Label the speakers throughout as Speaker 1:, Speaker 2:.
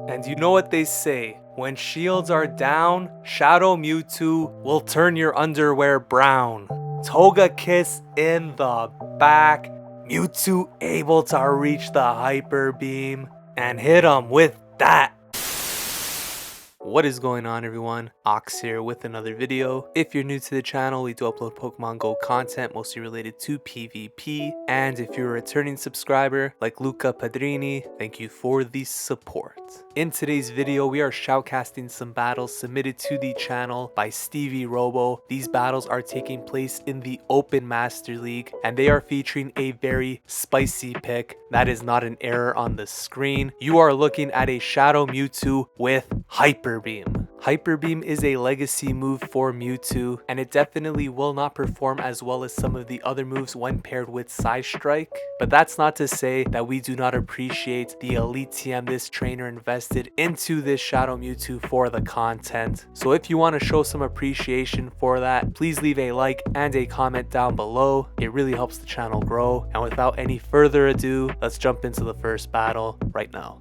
Speaker 1: And you know what they say, when shields are down, Shadow Mewtwo will turn your underwear brown. Toga Kiss in the back, Mewtwo able to reach the Hyper Beam and hit him with that. What is going on, everyone? Ox here with another video. If you're new to the channel, we do upload Pokemon Go content mostly related to PvP, and if you're a returning subscriber like Luca Padrini, thank you for the support. In today's video, we are shoutcasting some battles submitted to the channel by Steveyrobo. These battles are taking place in the Open Master League, and they are featuring a very spicy pick. That is not an error on the screen. You are looking at a Shadow Mewtwo with Hyper Beam. Hyper Beam is a legacy move for Mewtwo, and it definitely will not perform as well as some of the other moves when paired with Psystrike. But that's not to say that we do not appreciate the elite TM this trainer invested into this Shadow Mewtwo for the content. So if you want to show some appreciation for that, please leave a like and a comment down below. It really helps the channel grow. And without any further ado, let's jump into the first battle right now.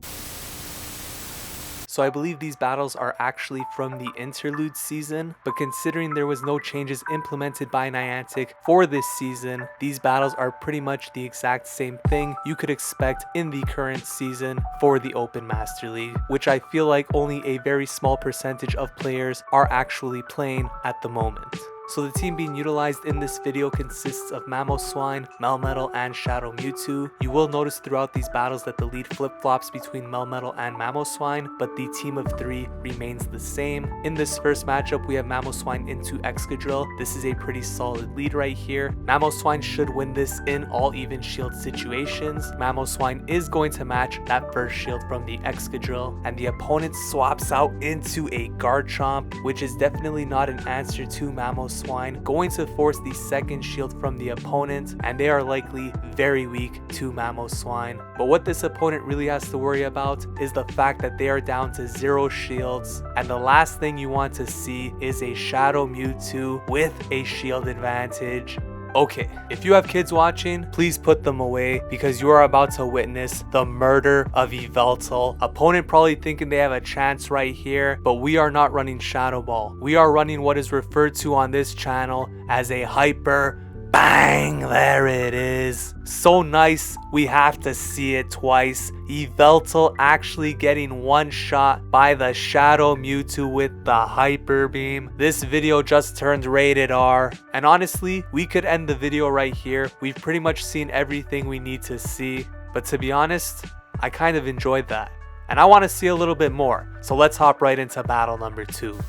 Speaker 1: So I believe these battles are actually from the interlude season, but considering there was no changes implemented by Niantic for this season, these battles are pretty much the exact same thing you could expect in the current season for the Open Master League, which I feel like only a very small percentage of players are actually playing at the moment. So the team being utilized in this video consists of Mamoswine, Melmetal, and Shadow Mewtwo. You will notice throughout these battles that the lead flip-flops between Melmetal and Mamoswine, but the team of 3 remains the same. In this first matchup, we have Mamoswine into Excadrill. This is a pretty solid lead right here. Mamoswine should win this in all even shield situations. Mamoswine is going to match that first shield from the Excadrill, and the opponent swaps out into a Garchomp, which is definitely not an answer to Mamoswine, going to force the second shield from the opponent, and they are likely very weak to Mamoswine. But what this opponent really has to worry about is the fact that they are down to 0 shields, and the last thing you want to see is a Shadow Mewtwo with a shield advantage. Okay, if you have kids watching, please put them away because you are about to witness the murder of Yveltal. Opponent probably thinking they have a chance right here, but we are not running Shadow Ball. We are running what is referred to on this channel as a Hyper Bang. There it is. So nice, we have to see it twice. Yveltal actually getting one shot by the Shadow Mewtwo with the Hyper Beam. This video just turned rated R, and honestly, we could end the video right here. We've pretty much seen everything we need to see, but to be honest, I kind of enjoyed that, and I want to see a little bit more. So let's hop right into battle number 2.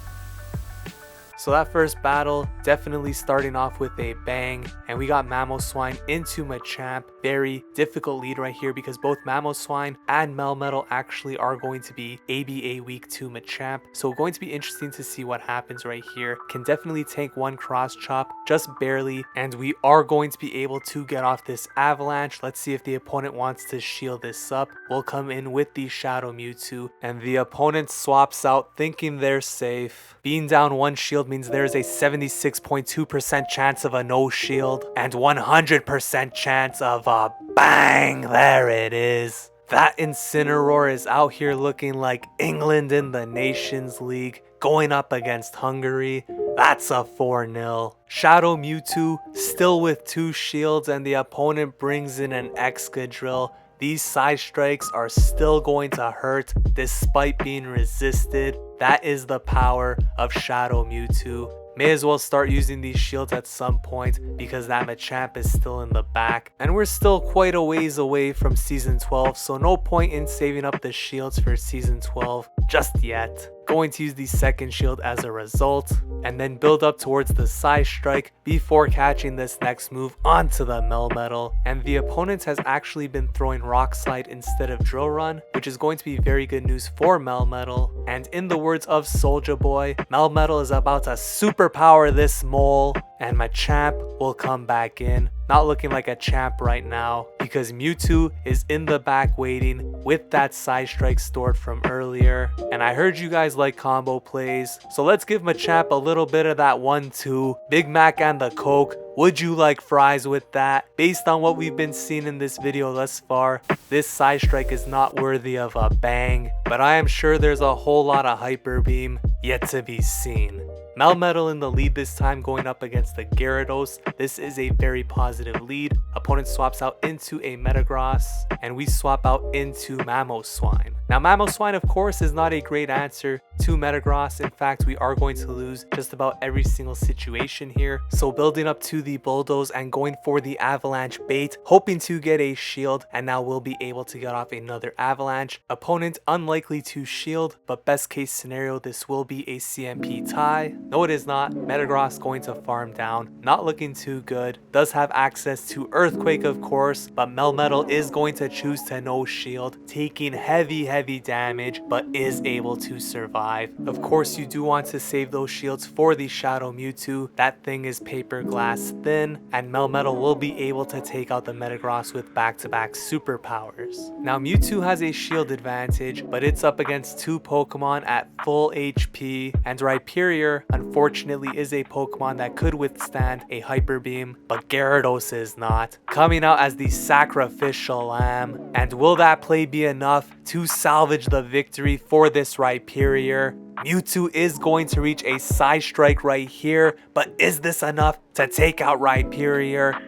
Speaker 1: So that first battle definitely starting off with a bang, and we got Mamoswine into Machamp. Very difficult lead right here because both Mamoswine and Melmetal actually are going to be ABA weak to Machamp. So going to be interesting to see what happens right here. Can definitely take one cross chop, just barely, and we are going to be able to get off this Avalanche. Let's see if the opponent wants to shield this up. We'll come in with the Shadow Mewtwo, and the opponent swaps out thinking they're safe. Being down one shield means there's a 76.2% chance of a no shield and 100% chance of a bang. There it is. That Incineroar is out here looking like England in the Nations League going up against Hungary. That's a 4-0. Shadow Mewtwo still with 2 shields, and the opponent brings in an Excadrill. These Psystrikes are still going to hurt despite being resisted. That is the power of Shadow Mewtwo. May as well start using these shields at some point because that Machamp is still in the back. And we're still quite a ways away from Season 12, so no point in saving up the shields for Season 12 just yet. Going to use the second shield as a result, and then build up towards the Psystrike before catching this next move onto the Melmetal. And the opponent has actually been throwing Rock Slide instead of Drill Run, which is going to be very good news for Melmetal. And in the words of Soulja Boy, Melmetal is about to superpower this mole. and Machamp will come back in. Not looking like a champ right now because Mewtwo is in the back waiting with that Psystrike stored from earlier. And I heard you guys like combo plays, so let's give Machamp a little bit of that 1-2. Big Mac and the Coke. Would you like fries with that? Based on what we've been seeing in this video thus far, this Psystrike is not worthy of a bang, but I am sure there's a whole lot of Hyper Beam yet to be seen. Melmetal in the lead this time, going up against the Gyarados. This is a very positive lead. Opponent swaps out into a Metagross, and we swap out into Mamoswine. Now Mamoswine, of course, is not a great answer to Metagross. In fact, we are going to lose just about every single situation here. So building up to the Bulldoze and going for the Avalanche bait, hoping to get a shield, and now we'll be able to get off another Avalanche. Opponent unlikely to shield, but best case scenario, this will be a CMP tie. No, it is not. Metagross going to farm down. Not looking too good. Does have access to Earthquake, of course, but Melmetal is going to choose to no shield, taking heavy damage, but is able to survive. Of course, you do want to save those shields for the Shadow Mewtwo. That thing is paper glass thin, and Melmetal will be able to take out the Metagross with back-to-back superpowers. Now, Mewtwo has a shield advantage, but it's up against two Pokemon at full HP, and Rhyperior, unfortunately, is a Pokemon that could withstand a Hyper Beam, but Gyarados is not. Coming out as the sacrificial lamb, and will that play be enough to salvage the victory for this Rhyperior? Mewtwo is going to reach a Psystrike right here, but is this enough to take out Rhyperior?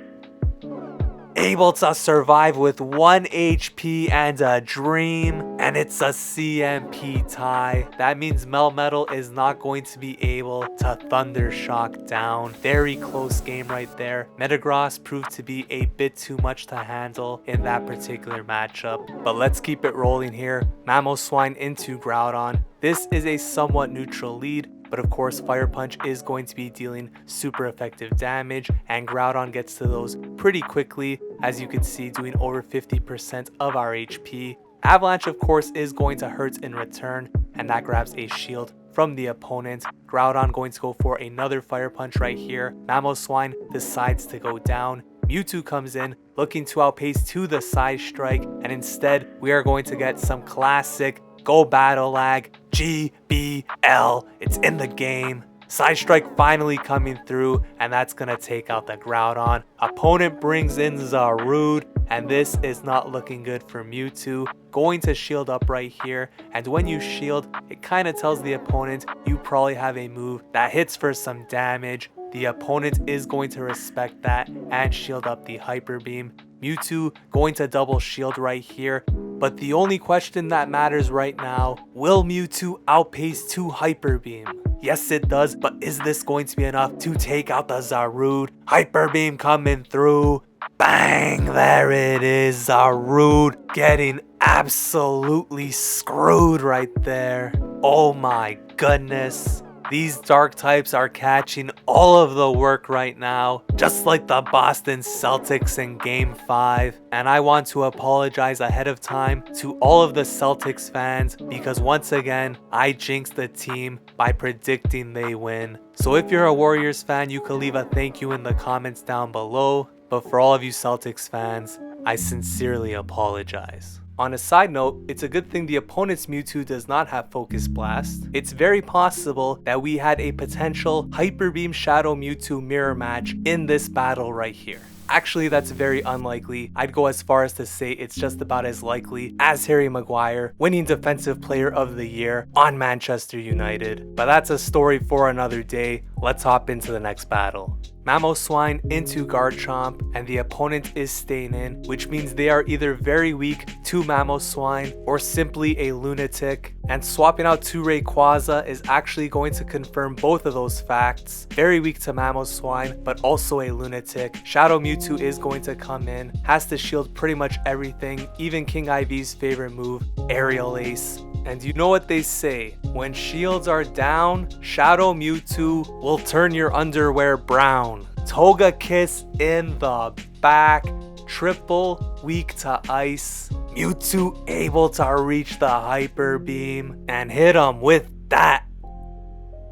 Speaker 1: Able to survive with 1 HP and a dream, and it's a CMP tie. That means Melmetal is not going to be able to Thunder Shock down. Very close game right there. Metagross proved to be a bit too much to handle in that particular matchup, but let's keep it rolling here. Mamoswine into Groudon. This is a somewhat neutral lead, but of course Fire Punch is going to be dealing super effective damage, and Groudon gets to those pretty quickly, as you can see, doing over 50% of our HP. Avalanche, of course, is going to hurt in return, and that grabs a shield from the opponent. Groudon going to go for another Fire Punch right here. Mamoswine decides to go down. Mewtwo comes in looking to outpace to the Psystrike, and instead we are going to get some classic Go Battle Lag, GBL. It's in the game. Psystrike finally coming through, and that's gonna take out the Groudon. Opponent brings in Zarude, and this is not looking good for Mewtwo. Going to shield up right here, and when you shield, it kind of tells the opponent you probably have a move that hits for some damage. The opponent is going to respect that and shield up the Hyper Beam. Mewtwo going to double shield right here. But the only question that matters right now, will Mewtwo outpace to Hyper Beam? Yes, it does, but is this going to be enough to take out the Zarude? Hyper Beam coming through. Bang! There it is. Zarude getting absolutely screwed right there. Oh my goodness. These dark types are catching all of the work right now, just like the Boston Celtics in Game 5. And I want to apologize ahead of time to all of the Celtics fans, because once again, I jinxed the team by predicting they win. So if you're a Warriors fan, you can leave a thank you in the comments down below. But for all of you Celtics fans, I sincerely apologize. On a side note, it's a good thing the opponent's Mewtwo does not have Focus Blast. It's very possible that we had a potential Hyper Beam Shadow Mewtwo mirror match in this battle right here. Actually, that's very unlikely. I'd go as far as to say it's just about as likely as Harry Maguire winning Defensive Player of the Year on Manchester United. But that's a story for another day. Let's hop into the next battle. Mamoswine into Garchomp, and the opponent is staying in, which means they are either very weak to Mamoswine or simply a lunatic. And swapping out to Rayquaza is actually going to confirm both of those facts. Very weak to Mamoswine, but also a lunatic. Shadow Mewtwo is going to come in, has to shield pretty much everything, even King Ivy's favorite move, Aerial Ace. And you know what they say, when shields are down, Shadow Mewtwo will turn your underwear brown. Togekiss in the back, triple weak to ice. Mewtwo able to reach the Hyper Beam and hit him with that.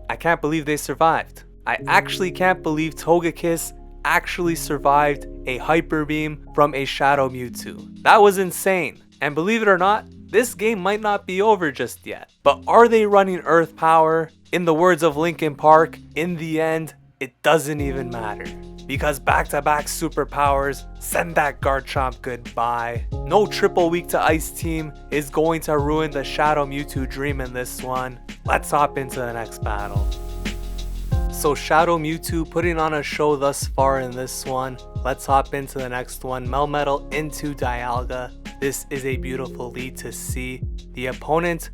Speaker 1: I can't believe they survived. I actually can't believe Togekiss actually survived a Hyper Beam from a Shadow Mewtwo. That was insane. And believe it or not, this game might not be over just yet. But are they running Earth Power? In the words of Linkin Park, in the end, it doesn't even matter. Because back-to-back superpowers send that Garchomp goodbye. No triple weak to Ice Team is going to ruin the Shadow Mewtwo dream in this one. Let's hop into the next battle. So Shadow Mewtwo putting on a show thus far in this one. Let's hop into the next one. Melmetal into Dialga. This is a beautiful lead to see. The opponent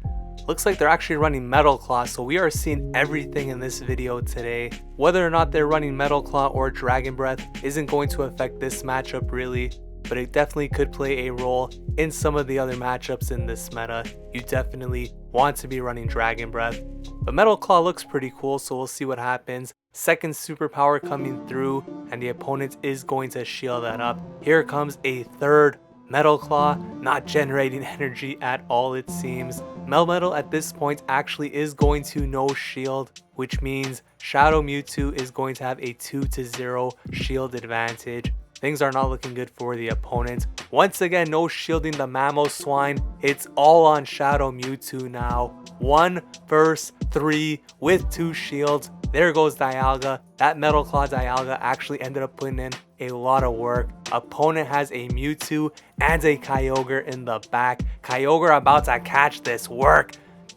Speaker 1: looks like they're actually running Metal Claw, so we are seeing everything in this video today. Whether or not they're running Metal Claw or Dragon Breath isn't going to affect this matchup really, but it definitely could play a role in some of the other matchups in this meta. You definitely want to be running Dragon Breath. But Metal Claw looks pretty cool, so we'll see what happens. Second superpower coming through, and the opponent is going to shield that up. Here comes a third Metal Claw, not generating energy at all it seems. Melmetal at this point actually is going to no shield, which means Shadow Mewtwo is going to have a 2-0 shield advantage. Things are not looking good for the opponent. Once again, no shielding the Mamoswine. It's all on Shadow Mewtwo now. 1 vs 3 with 2 shields. There goes Dialga. That Metal Claw Dialga actually ended up putting in a lot of work. Opponent has a Mewtwo and a Kyogre in the back. Kyogre about to catch this work.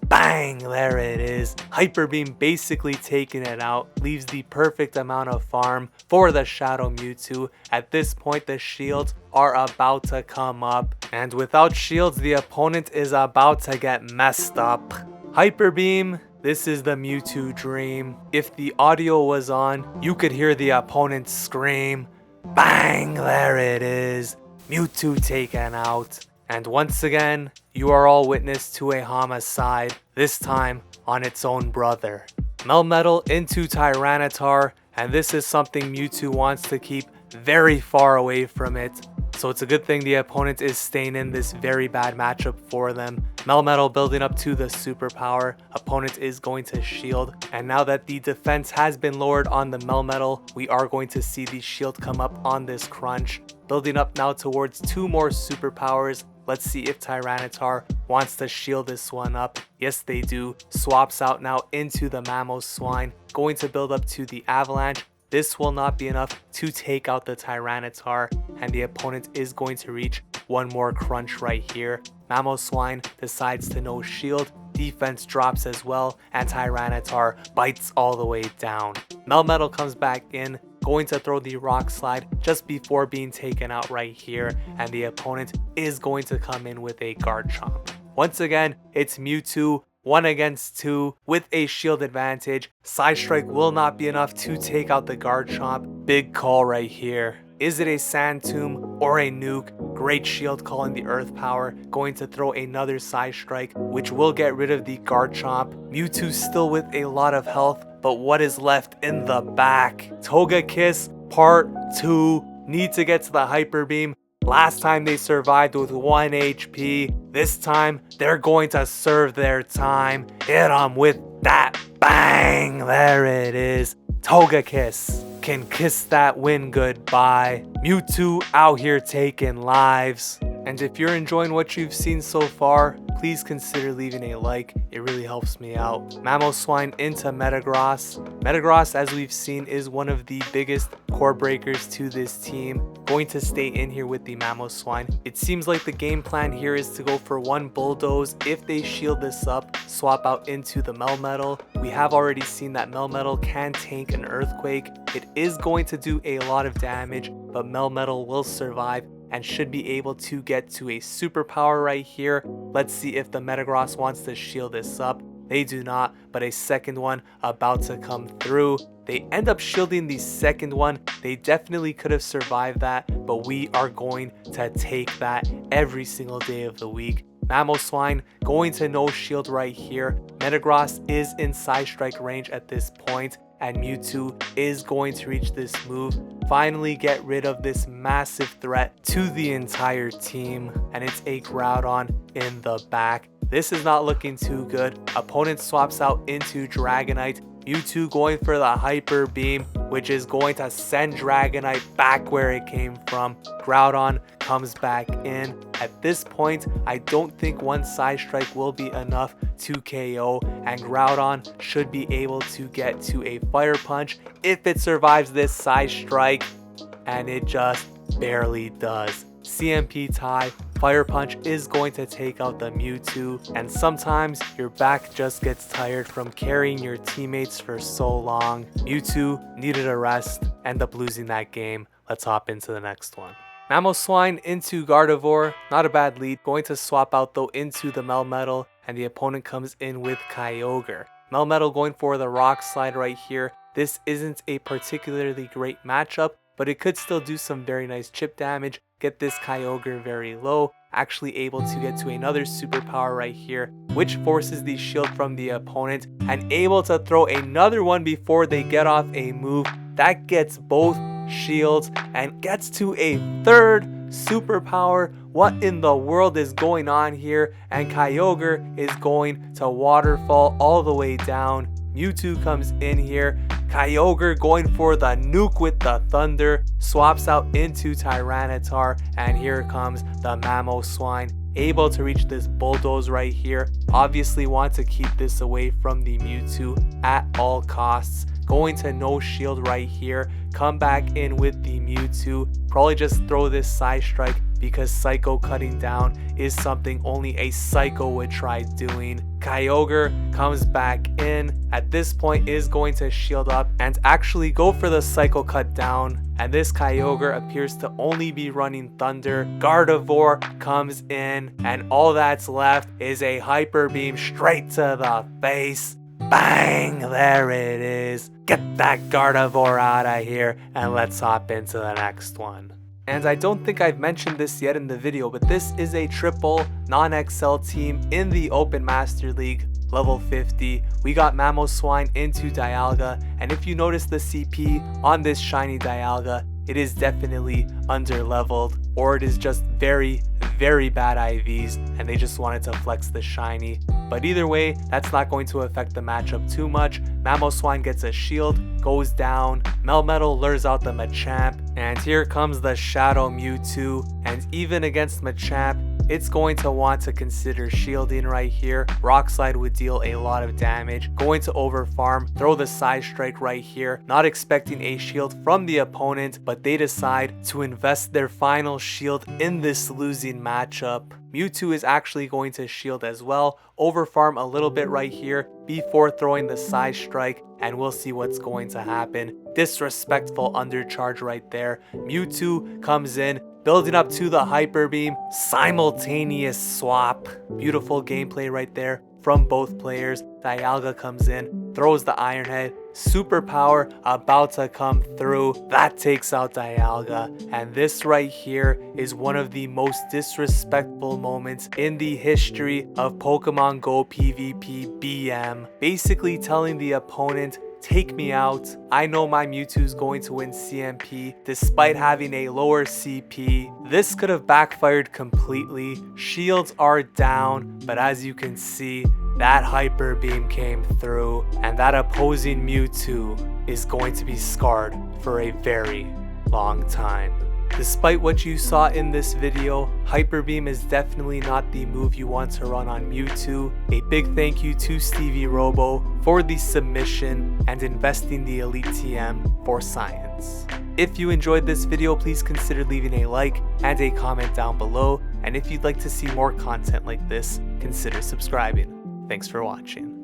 Speaker 1: Bang! There it is. Hyper Beam basically taking it out. Leaves the perfect amount of farm for the Shadow Mewtwo. At this point, the shields are about to come up. And without shields, the opponent is about to get messed up. Hyper Beam. This is the Mewtwo dream. If the audio was on, you could hear the opponent scream. Bang! There it is. Mewtwo taken out. And once again, you are all witness to a homicide, this time on its own brother. Melmetal into Tyranitar, and this is something Mewtwo wants to keep very far away from it. So it's a good thing the opponent is staying in this very bad matchup for them. Melmetal building up to the superpower. Opponent is going to shield. And now that the defense has been lowered on the Melmetal, we are going to see the shield come up on this crunch. Building up now towards 2 more superpowers. Let's see if Tyranitar wants to shield this one up. Yes, they do. Swaps out now into the Mamoswine. Going to build up to the Avalanche. This will not be enough to take out the Tyranitar, and the opponent is going to reach 1 more crunch right here. Mamoswine decides to no shield. Defense drops as well, and Tyranitar bites all the way down. Melmetal comes back in, going to throw the Rock Slide just before being taken out right here, and the opponent is going to come in with a Garchomp. Once again, it's Mewtwo 1 against 2 with a shield advantage. Psystrike will not be enough to take out the Garchomp. Big call right here. Is it a Sand Tomb or a Nuke? Great shield calling the Earth Power. Going to throw another Psystrike, which will get rid of the Garchomp. Mewtwo still with a lot of health, but what is left in the back? Togekiss Part 2. Need to get to the Hyper Beam. Last time they survived with 1 HP. This time, they're going to serve their time. Hit them with that. Bang! There it is. Togekiss can kiss that win goodbye. Mewtwo out here taking lives. And if you're enjoying what you've seen so far, please consider leaving a like. It really helps me out. Mamoswine into Metagross. Metagross, as we've seen, is one of the biggest core breakers to this team. Going to stay in here with the Mamoswine. It seems like the game plan here is to go for 1 Bulldoze. If they shield this up, swap out into the Melmetal. We have already seen that Melmetal can tank an Earthquake. It is going to do a lot of damage, but Melmetal will survive and should be able to get to a superpower right here. Let's see if the Metagross wants to shield this up. They do not, but a second one about to come through. They end up shielding the second one. They definitely could have survived that, but we are going to take that every single day of the week. Mamoswine going to no shield right here. Metagross is in Psystrike range at this point, and Mewtwo is going to reach this move. Finally get rid of this massive threat to the entire team, and it's a Groudon in the back. This is not looking too good. Opponent swaps out into Dragonite. Mewtwo going for the Hyper Beam, which is going to send Dragonite back where it came from. Groudon comes back in. At this point, I don't think one Psystrike will be enough to KO, and Groudon should be able to get to a Fire Punch if it survives this Psystrike, and it just barely does. CMP tie, Fire Punch is going to take out the Mewtwo, and sometimes your back just gets tired from carrying your teammates for so long. Mewtwo needed a rest, end up losing that game. Let's hop into the next one. Mamoswine into Gardevoir, not a bad lead, going to swap out though into the Melmetal, and the opponent comes in with Kyogre. Melmetal going for the Rock Slide right here. This isn't a particularly great matchup, but it could still do some very nice chip damage, get this Kyogre very low, actually able to get to another Superpower right here, which forces the shield from the opponent, and able to throw another one before they get off a move. That gets both shields and gets to a third Superpower. What in the world is going on here? And Kyogre is going to waterfall all the way down. Mewtwo comes in here. Kyogre going for the nuke with the thunder, swaps out into Tyranitar, and here comes the Mamoswine, able to reach this Bulldoze right here. Obviously want to keep this away from the Mewtwo at all costs. Going to no shield right here, come back in with the Mewtwo, probably just throw this Psystrike because Psycho cutting down is something only a Psycho would try doing. Kyogre comes back in, at this point is going to shield up and actually go for the Psycho cut down, and this Kyogre appears to only be running Thunder. Gardevoir comes in, and all that's left is a Hyper Beam straight to the face. Bang! There it is. Get that Gardevoir out of here, and let's hop into the next one. And I don't think I've mentioned this yet in the video, but this is a triple non-XL team in the Open Master League, level 50. We got Mamoswine into Dialga, and if you notice the CP on this shiny Dialga, it is definitely under-leveled, or it is just very bad IVs and they just wanted to flex the shiny. But either way, that's not going to affect the matchup too much. Mamoswine gets a shield, goes down, Melmetal lures out the Machamp, and here comes the Shadow Mewtwo, and even against Machamp, it's going to want to consider shielding right here. Rock Slide would deal a lot of damage. Going to overfarm, throw the Psystrike right here. Not expecting a shield from the opponent, but they decide to invest their final shield in this losing matchup. Mewtwo is actually going to shield as well, overfarm a little bit right here before throwing the Psystrike, and we'll see what's going to happen. Disrespectful undercharge right there. Mewtwo comes in, building up to the Hyper Beam, simultaneous swap. Beautiful gameplay right there from both players. Dialga comes in, throws the Iron Head, Superpower about to come through. That takes out Dialga, and this right here is one of the most disrespectful moments in the history of Pokemon Go PvP BM. Basically telling the opponent, take me out. I know my Mewtwo is going to win CMP despite having a lower CP. This could have backfired completely. Shields are down, but as you can see, that Hyper Beam came through, and that opposing Mewtwo is going to be scarred for a very long time. Despite what you saw in this video, Hyper Beam is definitely not the move you want to run on Mewtwo. A big thank you to Steveyrobo for the submission and investing the Elite TM for science. If you enjoyed this video, please consider leaving a like and a comment down below, and if you'd like to see more content like this, consider subscribing. Thanks for watching.